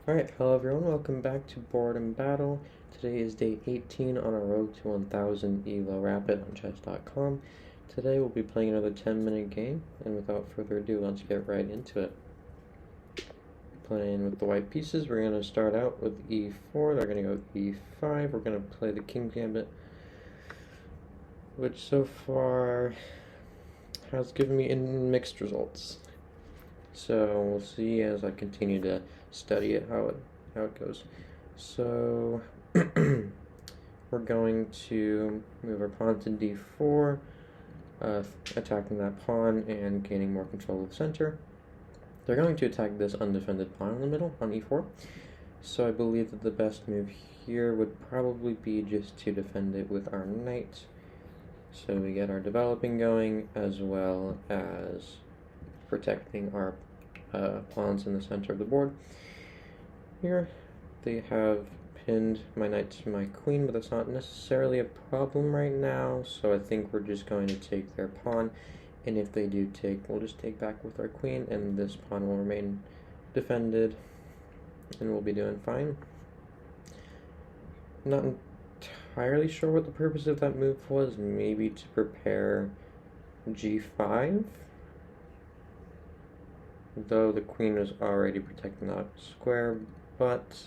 Alright, hello everyone, welcome back to Board and Battle. Today is day 18 on our road to 1000 ELO Rapid on chess.com. Today we'll be playing another 10-minute game, and without further ado, let's get right into it. Playing with the white pieces, we're going to start out with e4, they're going to go with e5, we're going to play the King Gambit, which so far has given me mixed results. So we'll see as I continue to study it how it goes. So we're going to move our pawn to d4, attacking that pawn and gaining more control of the center. They're going to attack this undefended pawn in the middle on e4. So I believe that the best move here would probably be just to defend it with our knight. So we get our developing going as well as protecting our pawns in the center of the board. Here they have pinned my knight to my queen, but that's not necessarily a problem right now, so I think we're just going to take their pawn, and if they do take, we'll just take back with our queen, and this pawn will remain defended, and we'll be doing fine. Not entirely sure what the purpose of that move was, maybe to prepare g5? Though the queen was already protecting that square, but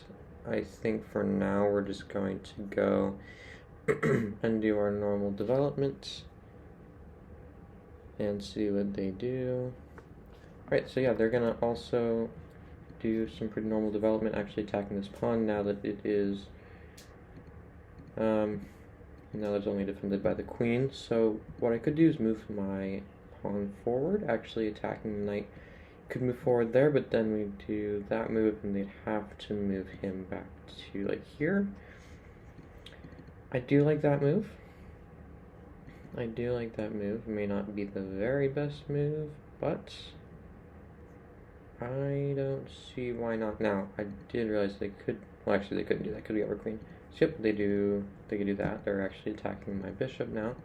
I think for now we're just going to go and do our normal development and see what they do. Right, so yeah, they're gonna also do some pretty normal development, actually attacking this pawn now that it is now that it's only defended by the queen. So what I could do is move my pawn forward, actually attacking the knight. Could move forward there, but then we do that move and they'd have to move him back to like here. I do like that move. It may not be the very best move, but I don't see why not. Now, I did realize they could, well actually they couldn't do that because we have our queen. So yep, they could do that. They're actually attacking my bishop now.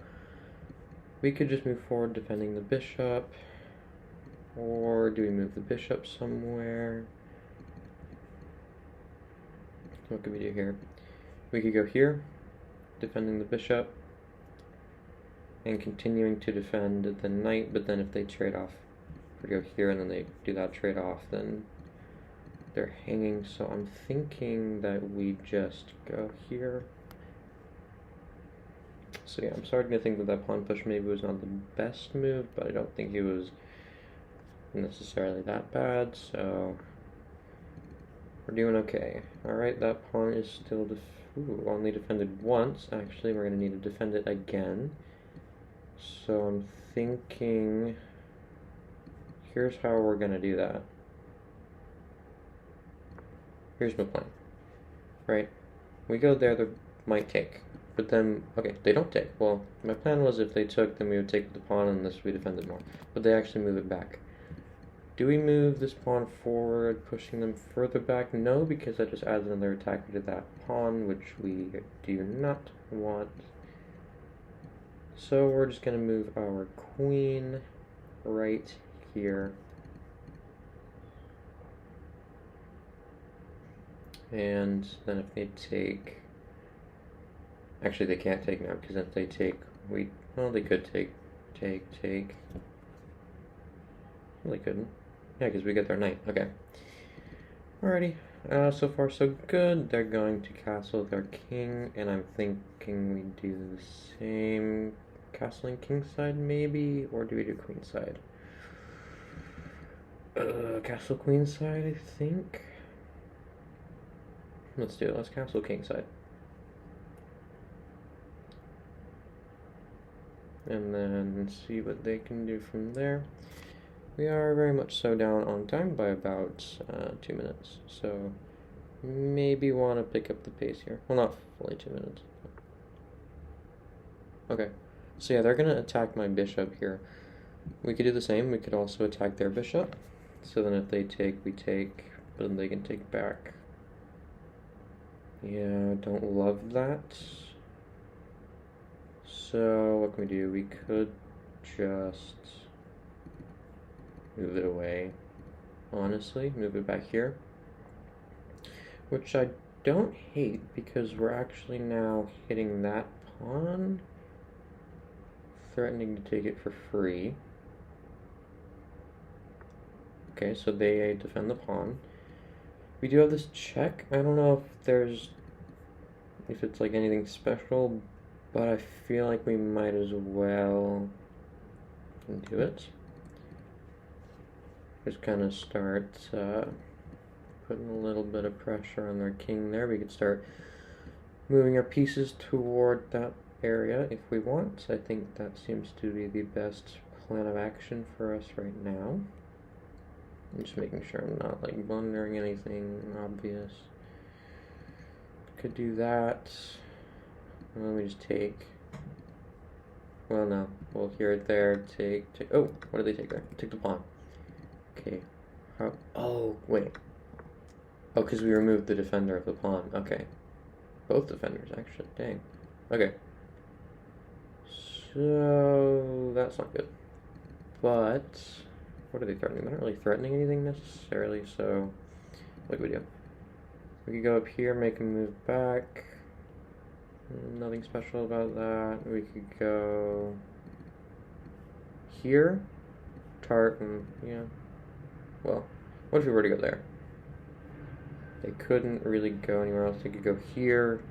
We could just move forward defending the bishop. Or do we move the bishop somewhere? What could we do here? We could go here, defending the bishop, and continuing to defend the knight, but then if they trade off, we go here and then they do that trade off, then they're hanging, so I'm thinking that we just go here. So yeah, I'm starting to think that that pawn push maybe was not the best move, but I don't think it was necessarily that bad, so we're doing okay. Alright, that pawn is still only defended once. Actually, we're going to need to defend it again. So I'm thinking, here's how we're going to do that. Here's my plan. Right, we go there, they might take. But then, okay, they don't take. Well, my plan was if they took, then we would take the pawn and this we defended more. But they actually move it back. Do we move this pawn forward, pushing them further back? No, because that just adds another attacker to that pawn, which we do not want. So we're just going to move our queen right here. And then if they take... Actually, they can't take now, because if they take, well, they could take. Well, they couldn't. Yeah, because we get their knight. Okay. Alrighty. So far so good. They're going to castle their king, and I'm thinking we do the same. Castling king side, maybe? Or do we do queen side? Castle queen side, I think. Let's do it. Let's castle king side. And then see what they can do from there. We are very much so down on time by about 2 minutes, so maybe want to pick up the pace here. Well, not fully 2 minutes. Okay, so yeah, they're going to attack my bishop here. We could do the same. We could also attack their bishop. So then if they take, we take, but then they can take back. Yeah, don't love that. So what can we do? We could just move it away. Honestly, move it back here. which I don't hate because we're actually now hitting that pawn, threatening to take it for free. Okay, so they defend the pawn. We do have this check. I don't know if it's like anything special, but I feel like we might as well do it. Just kind of start putting a little bit of pressure on their king there. We could start moving our pieces toward that area if we want. I think that seems to be the best plan of action for us right now. I'm just making sure I'm not like blundering anything obvious. Could do that. Let me just take. Well, no. We'll hear it there. Take. Oh, what did they take there? Take the pawn. Okay. How? Oh, wait. Oh, because we removed the defender of the pawn. Okay. Both defenders, actually. Dang. Okay. So that's not good. But what are they threatening? They're not really threatening anything necessarily. So what do we do? We could go up here, make a move back. Nothing special about that. We could go here. Tartan, yeah. Well, what if we were to go there? They couldn't really go anywhere else. They could go here.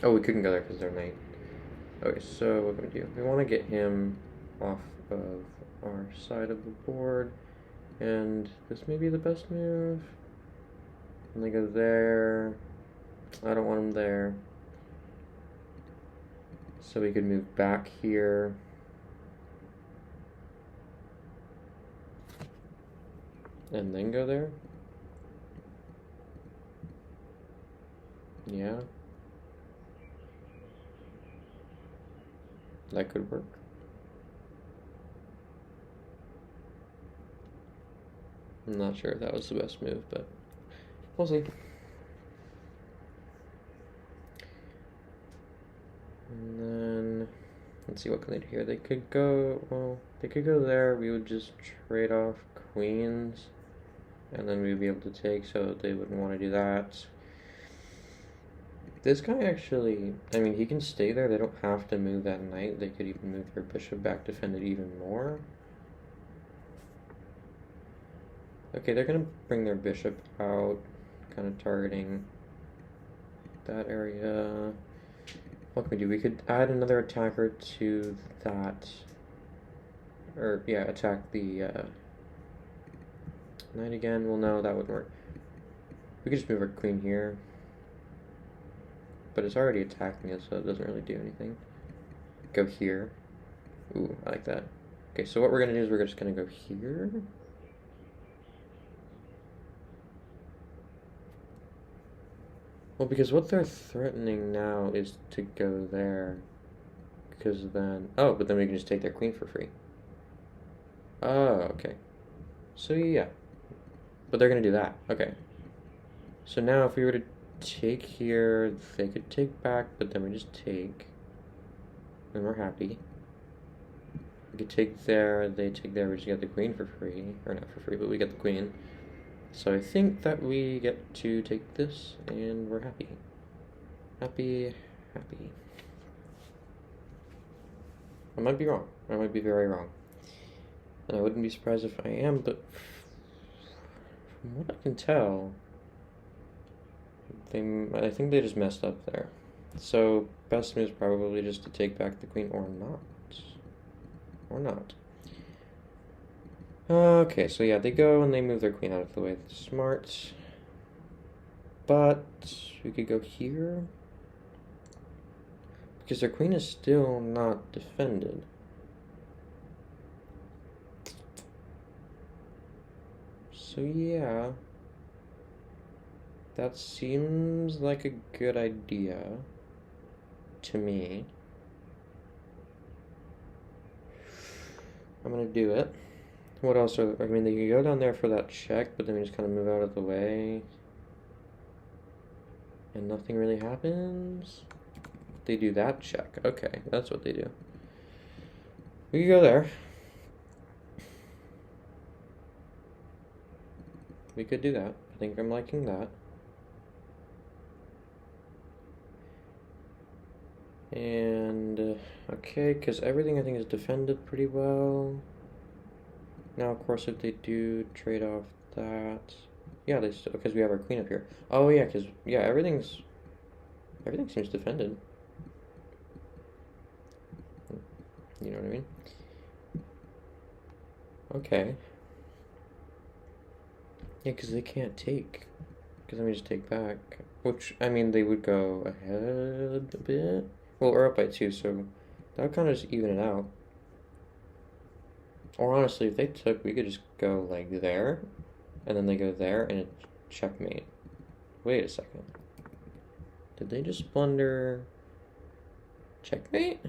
Oh, we couldn't go there because they're knight. Okay, so what can we do? We want to get him off of our side of the board. And this may be the best move. And they go there. I don't want him there. So we could move back here. And then go there. Yeah. That could work. I'm not sure if that was the best move, but we'll see. And then let's see, what can they do here? They could go, well, they could go there. We would just trade off queens, and then we'd be able to take, so they wouldn't want to do that. This guy actually, I mean, he can stay there. They don't have to move that knight. They could even move their bishop back, defend it even more. Okay, they're going to bring their bishop out, kind of targeting that area. What can we do? We could add another attacker to that. Or, yeah, attack the knight again. Well, no, that wouldn't work. We could just move our queen here. But it's already attacking us, so it doesn't really do anything. Go here. Ooh, I like that. Okay, so what we're going to do is we're just going to go here. Well, because what they're threatening now is to go there. Because then... Oh, but then we can just take their queen for free. Oh, okay. So, yeah. But they're going to do that. Okay. So now if we were to take here, they could take back, but then we just take. And we're happy. We could take there, they take there, we just get the queen for free. Or not for free, but we get the queen. So I think that we get to take this, and we're happy. Happy. I might be wrong. I might be very wrong. And I wouldn't be surprised if I am, but from what I can tell, I think they just messed up there. So best move is probably just to take back the queen, or not. Or not. Okay, so yeah, they go and they move their queen out of the way. That's smart. But we could go here. Because their queen is still not defended. So yeah. That seems like a good idea to me. I'm gonna do it. What else are I mean, they can go down there for that check, but then we just kind of move out of the way. And nothing really happens. They do that check. Okay, that's what they do. We can go there. We could do that. I think I'm liking that. And, okay, because everything I think is defended pretty well. Now, of course, if they do trade off that... Yeah, they still... Because we have our queen up here. Oh, yeah, because, yeah, everything seems defended. You know what I mean? Okay. Yeah, because they can't take. Because let me just take back. Which, I mean, they would go ahead a bit. Well, we're up by 2, so that would kind of just even it out. Or honestly, if they took, we could just go like there, and then they go there, and it's checkmate. Wait a second. Did they just blunder checkmate?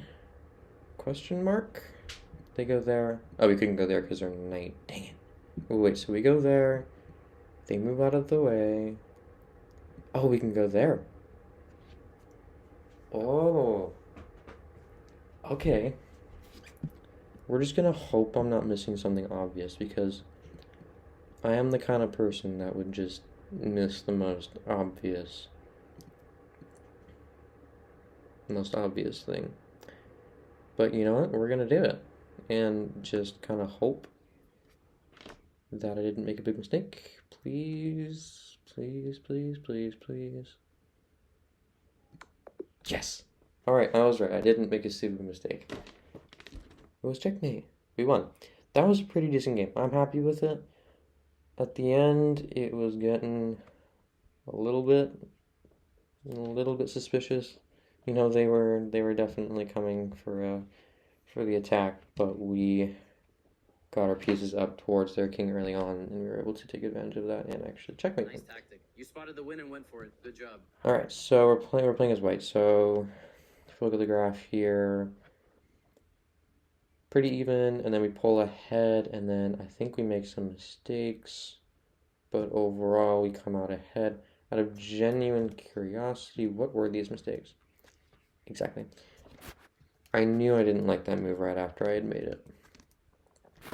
Question mark? They go there. Oh, we couldn't go there because they're knight. Dang it. Oh, wait, so we go there. They move out of the way. Oh, we can go there. Oh. Okay. We're just gonna hope I'm not missing something obvious because I am the kind of person that would just miss the most obvious thing. But you know what? We're gonna do it and just kind of hope that I didn't make a big mistake. Please, please, please, please, please. Yes! Alright, I was right. I didn't make a stupid mistake. It was checkmate. We won. That was a pretty decent game. I'm happy with it. At the end, it was getting a little bit suspicious. You know, they were definitely coming for the attack, but we got our pieces up towards their king early on, and we were able to take advantage of that and actually checkmate them. Nice tactic. You spotted the win and went for it. Good job. All right, so we're playing as white. So if you look at the graph here, pretty even, and then we pull ahead, and then I think we make some mistakes, but overall we come out ahead. Out of genuine curiosity, what were these mistakes? Exactly. I knew I didn't like that move right after I had made it.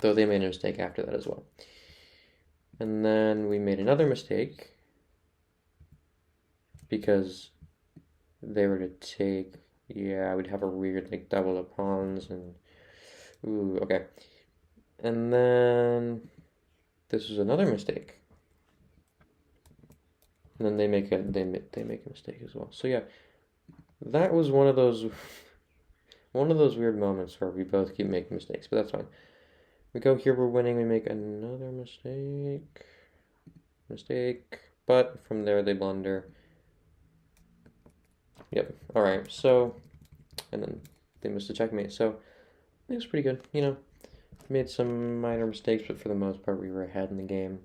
Though they made a mistake after that as well. And then we made another mistake because they were to take, yeah, we'd have a weird like double the pawns and, ooh, okay. And then this was another mistake. And then they make a mistake as well. So yeah, that was one of those weird moments where we both keep making mistakes, but that's fine. We go here, we're winning, we make another mistake, but from there they blunder. Yep, alright, so, and then they missed a checkmate, so it was pretty good, you know, made some minor mistakes, but for the most part we were ahead in the game.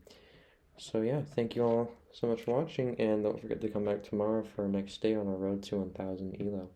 So yeah, thank you all so much for watching, and don't forget to come back tomorrow for our next day on our road to 1000 ELO.